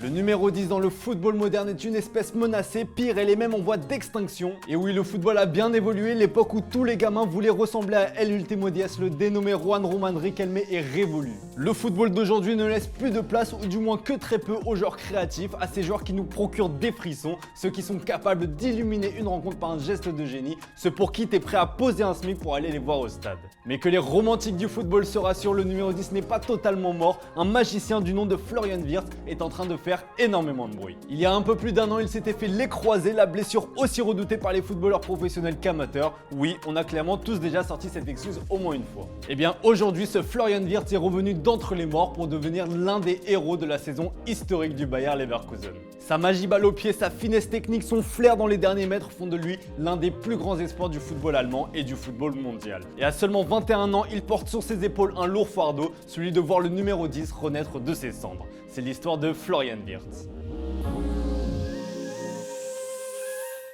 Le numéro 10 dans le football moderne est une espèce menacée, pire, elle est même en voie d'extinction. Et oui, le football a bien évolué, l'époque où tous les gamins voulaient ressembler à El Último Díaz, le dénommé Juan Román Riquelme, est révolu. Le football d'aujourd'hui ne laisse plus de place, ou du moins que très peu, aux joueurs créatifs, à ces joueurs qui nous procurent des frissons, ceux qui sont capables d'illuminer une rencontre par un geste de génie, ceux pour qui t'es prêt à poser un SMIC pour aller les voir au stade. Mais que les romantiques du football se rassurent, le numéro 10 n'est pas totalement mort, un magicien du nom de Florian Wirtz est en train de faire énormément de bruit. Il y a un peu plus d'un an, il s'était fait les croisés, la blessure aussi redoutée par les footballeurs professionnels qu'amateurs. Oui, on a clairement tous déjà sorti cette excuse au moins une fois. Et bien aujourd'hui, ce Florian Wirtz est revenu d'entre les morts pour devenir l'un des héros de la saison historique du Bayer Leverkusen. Sa magie balle au pied, sa finesse technique, son flair dans les derniers mètres font de lui l'un des plus grands espoirs du football allemand et du football mondial. Et à seulement 21 ans, il porte sur ses épaules un lourd fardeau, celui de voir le numéro 10 renaître de ses cendres. C'est l'histoire de Florian Wirtz.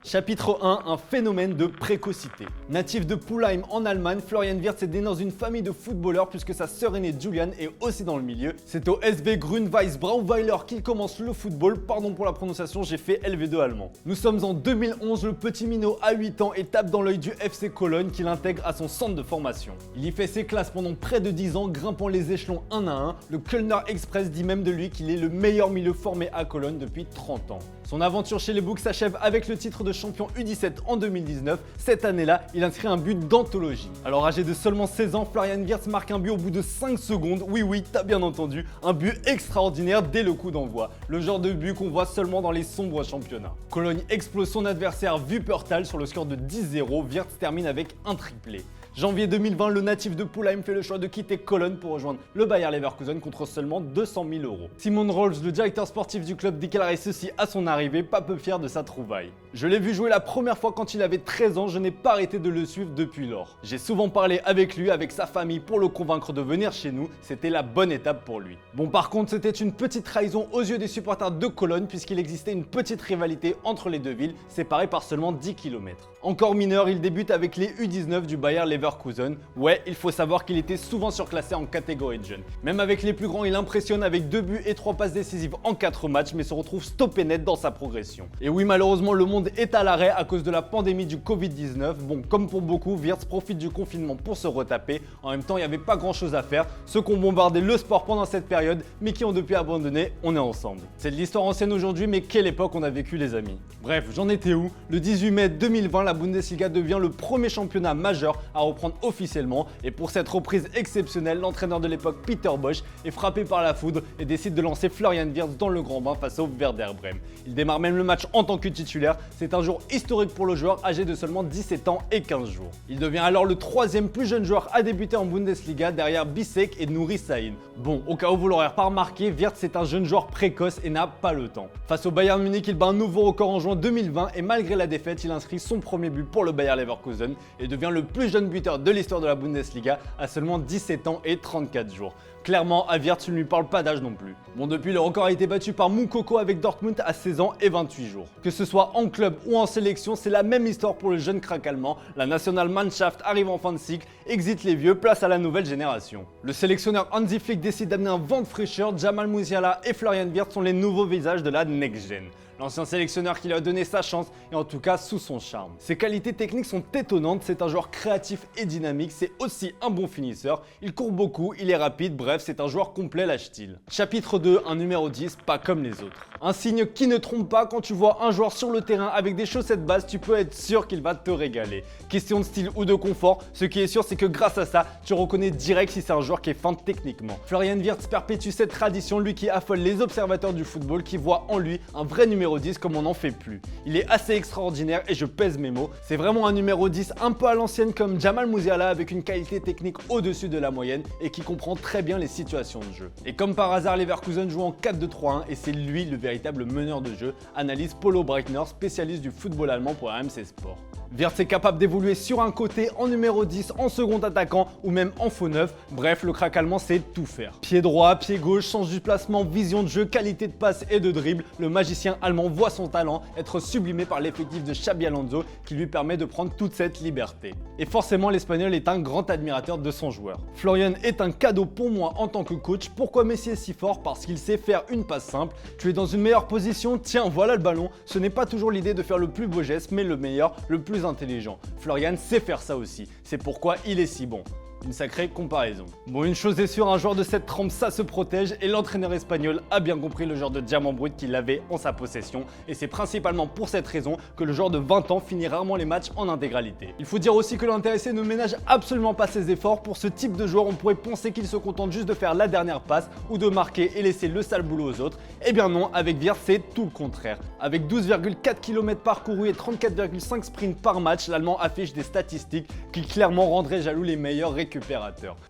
Chapitre 1, un phénomène de précocité. Natif de Pulheim en Allemagne, Florian Wirtz est né dans une famille de footballeurs puisque sa sœur aînée Julian est aussi dans le milieu. C'est au SV Grün-Weiß Brauweiler qu'il commence le football, pardon pour la prononciation, j'ai fait LV2 allemand. Nous sommes en 2011, le petit minot a 8 ans et tape dans l'œil du FC Cologne qu'il intègre à son centre de formation. Il y fait ses classes pendant près de 10 ans, grimpant les échelons un à un. Le Kölner Express dit même de lui qu'il est le meilleur milieu formé à Cologne depuis 30 ans. Son aventure chez les Boucs s'achève avec le titre de champion U17 en 2019. Cette année-là, il inscrit un but d'anthologie. Alors âgé de seulement 16 ans, Florian Wirtz marque un but au bout de 5 secondes. Oui, t'as bien entendu, un but extraordinaire dès le coup d'envoi. Le genre de but qu'on voit seulement dans les sombres championnats. Cologne explose son adversaire Wuppertal sur le score de 10-0. Wirtz termine avec un triplé. Janvier 2020, le natif de Pulheim fait le choix de quitter Cologne pour rejoindre le Bayer Leverkusen contre seulement 200 000 €. Simon Rolls, le directeur sportif du club, déclarait ceci à son arrivée, pas peu fier de sa trouvaille. Je l'ai vu jouer la première fois quand il avait 13 ans, je n'ai pas arrêté de le suivre depuis lors. J'ai souvent parlé avec lui, avec sa famille pour le convaincre de venir chez nous, c'était la bonne étape pour lui. Bon, par contre, c'était une petite trahison aux yeux des supporters de Cologne puisqu'il existait une petite rivalité entre les deux villes, séparées par seulement 10 km. Encore mineur, il débute avec les U19 du Bayer Leverkusen. Ouais, il faut savoir qu'il était souvent surclassé en catégorie de jeunes. Même avec les plus grands, il impressionne avec 2 buts et 3 passes décisives en 4 matchs, mais se retrouve stoppé net dans sa progression. Et oui, malheureusement, le monde est à l'arrêt à cause de la pandémie du Covid-19. Bon, comme pour beaucoup, Wirtz profite du confinement pour se retaper. En même temps, il n'y avait pas grand chose à faire. Ceux qui ont bombardé le sport pendant cette période, mais qui ont depuis abandonné, on est ensemble. C'est de l'histoire ancienne aujourd'hui, mais quelle époque on a vécu, les amis. Bref, j'en étais où? Le 18 mai 2020, la Bundesliga devient le premier championnat majeur à reprendre officiellement. Et pour cette reprise exceptionnelle, l'entraîneur de l'époque, Peter Bosz, est frappé par la foudre et décide de lancer Florian Wirtz dans le grand bain face au Werder Brême. Il démarre même le match en tant que titulaire. C'est un jour historique pour le joueur, âgé de seulement 17 ans et 15 jours. Il devient alors le 3e plus jeune joueur à débuter en Bundesliga derrière Bisek et Nouri Sahin. Bon, au cas où vous l'aurez pas remarqué, Wirtz est un jeune joueur précoce et n'a pas le temps. Face au Bayern Munich, il bat un nouveau record en juin 2020 et malgré la défaite, il inscrit son premier but pour le Bayer Leverkusen et devient le plus jeune buteur de l'histoire de la Bundesliga à seulement 17 ans et 34 jours. Clairement, à Wirtz, tu ne lui parles pas d'âge non plus. Bon, depuis, le record a été battu par Moukoko avec Dortmund à 16 ans et 28 jours. Que ce soit en club ou en sélection, c'est la même histoire pour le jeune crack allemand. La Nationalmannschaft arrive en fin de cycle, exit les vieux, place à la nouvelle génération. Le sélectionneur Hansi Flick décide d'amener un vent de fraîcheur. Jamal Musiala et Florian Wirtz sont les nouveaux visages de la next-gen. L'ancien sélectionneur qui lui a donné sa chance et en tout cas sous son charme. Ses qualités techniques sont étonnantes, c'est un joueur créatif et dynamique, c'est aussi un bon finisseur, il court beaucoup, il est rapide, bref c'est un joueur complet lâche-t-il. Chapitre 2, un numéro 10, pas comme les autres. Un signe qui ne trompe pas, quand tu vois un joueur sur le terrain avec des chaussettes basses, tu peux être sûr qu'il va te régaler. Question de style ou de confort, ce qui est sûr c'est que grâce à ça, tu reconnais direct si c'est un joueur qui est fin techniquement. Florian Wirtz perpétue cette tradition, lui qui affole les observateurs du football qui voient en lui un vrai numéro 10 comme on n'en fait plus. Il est assez extraordinaire et je pèse mes mots. C'est vraiment un numéro 10 un peu à l'ancienne comme Jamal Musiala avec une qualité technique au-dessus de la moyenne et qui comprend très bien les situations de jeu. Et comme par hasard, Leverkusen joue en 4-2-3-1 et c'est lui le véritable meneur de jeu, analyse Polo Breitner, spécialiste du football allemand pour RMC Sport. Wirtz est capable d'évoluer sur un côté, en numéro 10, en second attaquant ou même en faux neuf. Bref, le crack allemand sait tout faire. Pied droit, pied gauche, sens du placement, vision de jeu, qualité de passe et de dribble, le magicien allemand voit son talent être sublimé par l'effectif de Xabi Alonso qui lui permet de prendre toute cette liberté. Et forcément, l'Espagnol est un grand admirateur de son joueur. Florian est un cadeau pour moi en tant que coach. Pourquoi Messi est si fort? Parce qu'il sait faire une passe simple. Tu es dans une meilleure position, tiens, voilà le ballon. Ce n'est pas toujours l'idée de faire le plus beau geste, mais le meilleur, le plus intelligent. Florian sait faire ça aussi. C'est pourquoi il est si bon. Une sacrée comparaison. Bon, une chose est sûre, un joueur de cette trempe, ça se protège et l'entraîneur espagnol a bien compris le genre de diamant brut qu'il avait en sa possession et c'est principalement pour cette raison que le joueur de 20 ans finit rarement les matchs en intégralité. Il faut dire aussi que l'intéressé ne ménage absolument pas ses efforts. Pour ce type de joueur, on pourrait penser qu'il se contente juste de faire la dernière passe ou de marquer et laisser le sale boulot aux autres. Eh bien non, avec Wirtz, c'est tout le contraire. Avec 12,4 km parcourus et 34,5 sprints par match, l'Allemand affiche des statistiques qui clairement rendraient jaloux les meilleurs récupérateurs.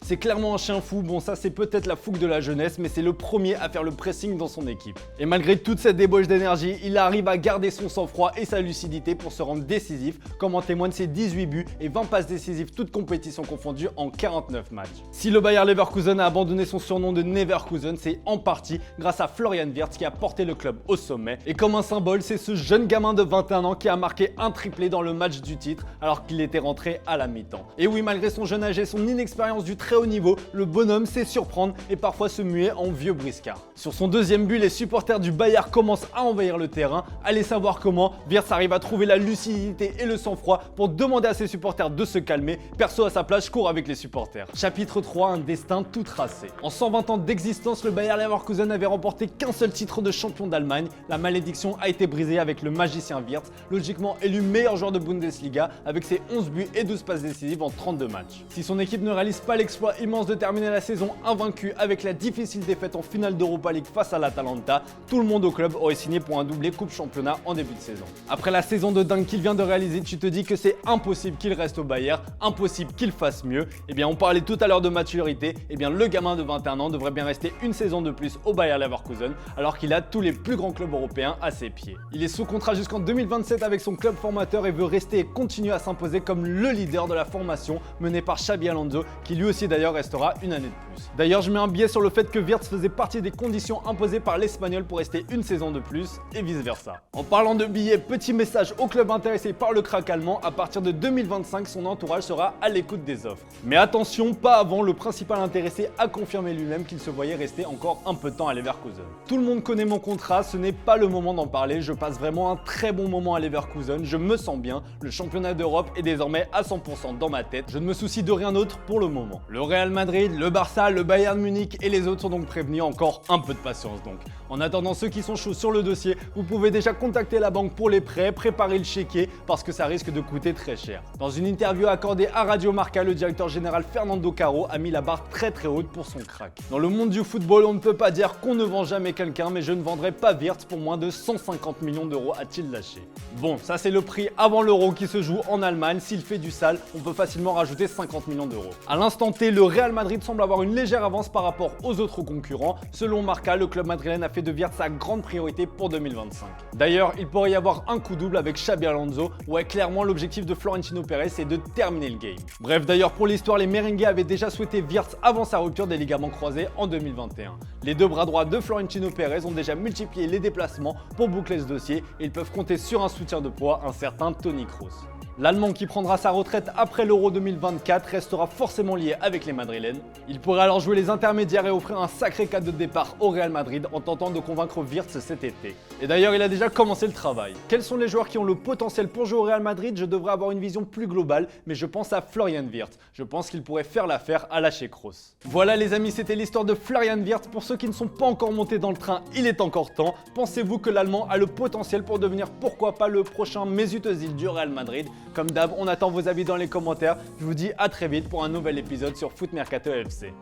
C'est clairement un chien fou, bon ça c'est peut-être la fougue de la jeunesse, mais c'est le premier à faire le pressing dans son équipe. Et malgré toute cette débauche d'énergie, il arrive à garder son sang-froid et sa lucidité pour se rendre décisif, comme en témoignent ses 18 buts et 20 passes décisives toutes compétitions confondues en 49 matchs. Si le Bayer Leverkusen a abandonné son surnom de Neverkusen, c'est en partie grâce à Florian Wirtz qui a porté le club au sommet. Et comme un symbole, c'est ce jeune gamin de 21 ans qui a marqué un triplé dans le match du titre alors qu'il était rentré à la mi-temps. Et oui, malgré son jeune âge et son inexpérience du très haut niveau, le bonhomme sait surprendre et parfois se muer en vieux briscard. Sur son deuxième but, les supporters du Bayern commencent à envahir le terrain. Allez savoir comment, Wirtz arrive à trouver la lucidité et le sang-froid pour demander à ses supporters de se calmer. Perso à sa place, je cours avec les supporters. Chapitre 3, un destin tout tracé. En 120 ans d'existence, le Bayer Leverkusen n'avait remporté qu'un seul titre de champion d'Allemagne. La malédiction a été brisée avec le magicien Wirtz, logiquement élu meilleur joueur de Bundesliga avec ses 11 buts et 12 passes décisives en 32 matchs. Si son équipe ne réalise pas l'exploit immense de terminer la saison invaincue avec la difficile défaite en finale d'Europa League face à l'Atalanta, tout le monde au club aurait signé pour un doublé Coupe Championnat en début de saison. Après la saison de dingue qu'il vient de réaliser, tu te dis que c'est impossible qu'il reste au Bayern, impossible qu'il fasse mieux. Eh bien, on parlait tout à l'heure de maturité, eh bien le gamin de 21 ans devrait bien rester une saison de plus au Bayer Leverkusen alors qu'il a tous les plus grands clubs européens à ses pieds. Il est sous contrat jusqu'en 2027 avec son club formateur et veut rester et continuer à s'imposer comme le leader de la formation menée par Xabi Alonso qui lui aussi d'ailleurs restera une année de plus. D'ailleurs, je mets un biais sur le fait que Wirtz faisait partie des conditions imposées par l'Espagnol pour rester une saison de plus et vice versa. En parlant de billets, petit message au club intéressé par le crack allemand, à partir de 2025, son entourage sera à l'écoute des offres. Mais attention, pas avant, le principal intéressé a confirmé lui-même qu'il se voyait rester encore un peu de temps à Leverkusen. Tout le monde connaît mon contrat, ce n'est pas le moment d'en parler, je passe vraiment un très bon moment à Leverkusen, je me sens bien, le championnat d'Europe est désormais à 100% dans ma tête, je ne me soucie de rien d'autre pour le moment. Le Real Madrid, le Barça, le Bayern Munich et les autres sont donc prévenus, encore un peu de patience donc. En attendant ceux qui sont chauds sur le dossier, vous pouvez déjà contacter la banque pour les prêts, préparer le chéquier parce que ça risque de coûter très cher. Dans une interview accordée à Radio Marca, le directeur général Fernando Caro a mis la barre très haute pour son crack. Dans le monde du football, on ne peut pas dire qu'on ne vend jamais quelqu'un, mais je ne vendrai pas Wirtz pour moins de 150 millions d'euros, a-t-il lâché. Bon, ça c'est le prix avant l'Euro qui se joue en Allemagne. S'il fait du sale, on peut facilement rajouter 50 millions d'euros. À l'instant T, le Real Madrid semble avoir une légère avance par rapport aux autres concurrents. Selon Marca, le club madrilène a fait de Wirtz sa grande priorité pour 2025. D'ailleurs, il pourrait y avoir un coup double avec Xabi Alonso. Ouais, clairement, l'objectif de Florentino Pérez, c'est de terminer le game. Bref, d'ailleurs, pour l'histoire, les Merengues avaient déjà souhaité Wirtz avant sa rupture des ligaments croisés en 2021. Les deux bras droits de Florentino Pérez ont déjà multiplié les déplacements pour boucler ce dossier et ils peuvent compter sur un soutien de poids, un certain Toni Kroos. L'Allemand qui prendra sa retraite après l'Euro 2024 restera forcément lié avec les Madrilènes. Il pourrait alors jouer les intermédiaires et offrir un sacré cadre de départ au Real Madrid en tentant de convaincre Wirtz cet été. Et d'ailleurs, il a déjà commencé le travail. Quels sont les joueurs qui ont le potentiel pour jouer au Real Madrid? Je devrais avoir une vision plus globale, mais je pense à Florian Wirtz. Je pense qu'il pourrait faire l'affaire à lâcher Kroos. Voilà les amis, c'était l'histoire de Florian Wirtz. Pour ceux qui ne sont pas encore montés dans le train, il est encore temps. Pensez-vous que l'Allemand a le potentiel pour devenir pourquoi pas le prochain Mesut Özil du Real Madrid? Comme d'hab, on attend vos avis dans les commentaires. Je vous dis à très vite pour un nouvel épisode sur Foot Mercato FC.